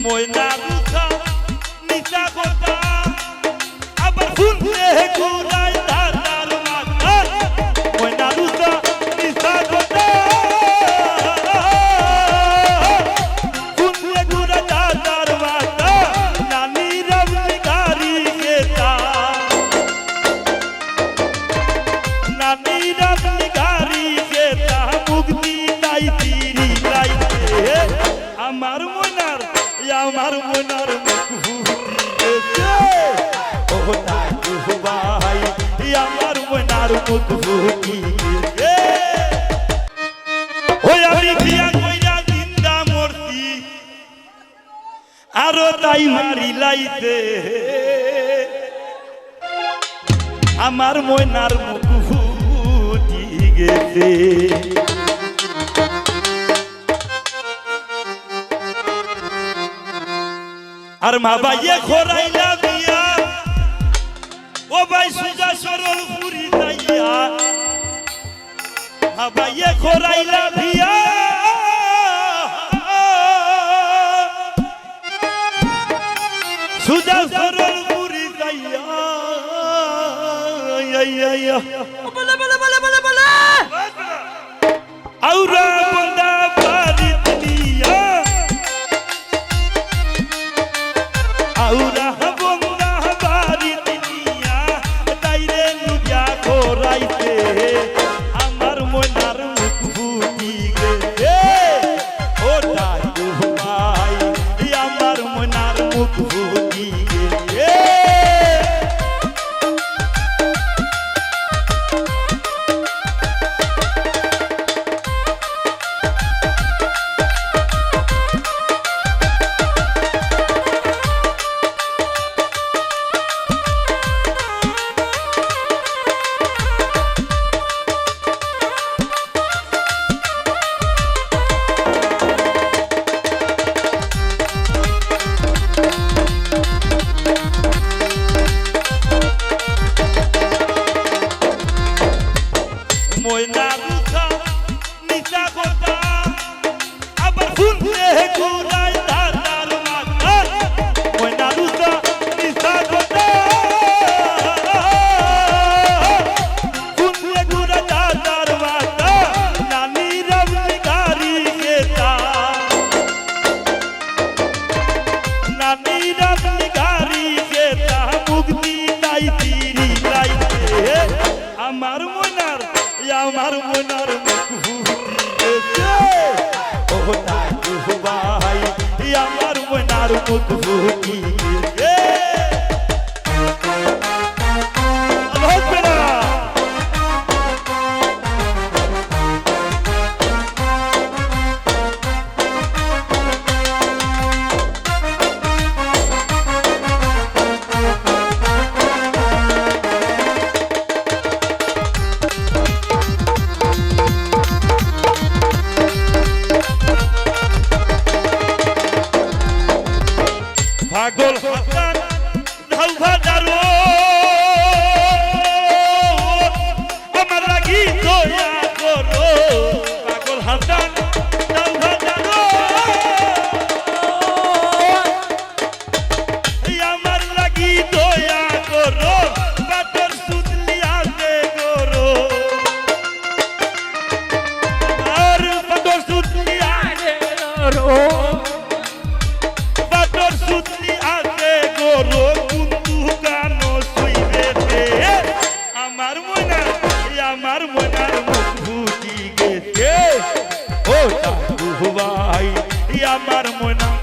ময়না রুখা নিচা কথা আবার ফুলতে ঘুরাই দাদার মাথা ময়না রুখা নিচা কথা ফুলতে ঘুরাই দাদার মাথা নানি রবি গাড়ি গেতা নানি রবি গাড়ি গেতা মুক্তি নাই তিরি লাইতে আমার ময়নার আমার মনার মুখ ফুটিয়েছে ও দাদু ভাই আমার মনার মুখ ফুটিয়েছে ওই আমি বিয়া কইরা জিন্দা মরছি আরো তাই মারি লাইতে আমার মনার মুখ ফুটি গেছে আর মা ভাইয়ে খোরাইলা বিয়া ও ভাই সুজা সরল পুরি যাইয়া মা ভাইয়ে খোরাইলা বিয়া সুজা সরল পুরি যাইয়া বলে বলে বলে বলে বলে আউরা বন্দা বাড়ি দুনিয়া আউরা বন্দা বাড়ি দুনিয়া তাইরে নুজা খোরাইতে আমার মনার মুখ ফুটি গেছে ও দাদু ভাই আমার মনার মুখ ফুটি গেছে ময়না রুখা নিচা কথা আবার ফুলতে ঘুরাই দাদার মাথা ময়না রুখা নিচা কথা ফুলতে ঘুরাই দাদার মাথা নানি রবি গাড়ি গেতা নানি রবি গাড়ি গেতা মুক্তি নাই তিরি লাইতে আমার মনার আমার মনার মুখ ফুটিয়েছে ও দাদু ভাই আমার মনার মুখ ফুটিয়েছে পাগল হাসান ধাউভা দারো আমার লাগি দয়া করো পাগল হাসান ধাউভা দারো আমার লাগি দয়া করো বাটর সুতলি আসে করো আর বাটর সুতলি আসে করো সুতলি আছে গরো কুন্দু গানো সইবেতে আমার মনার মুখ ফুটি গেছে ও দাদু ভাই আমার মনার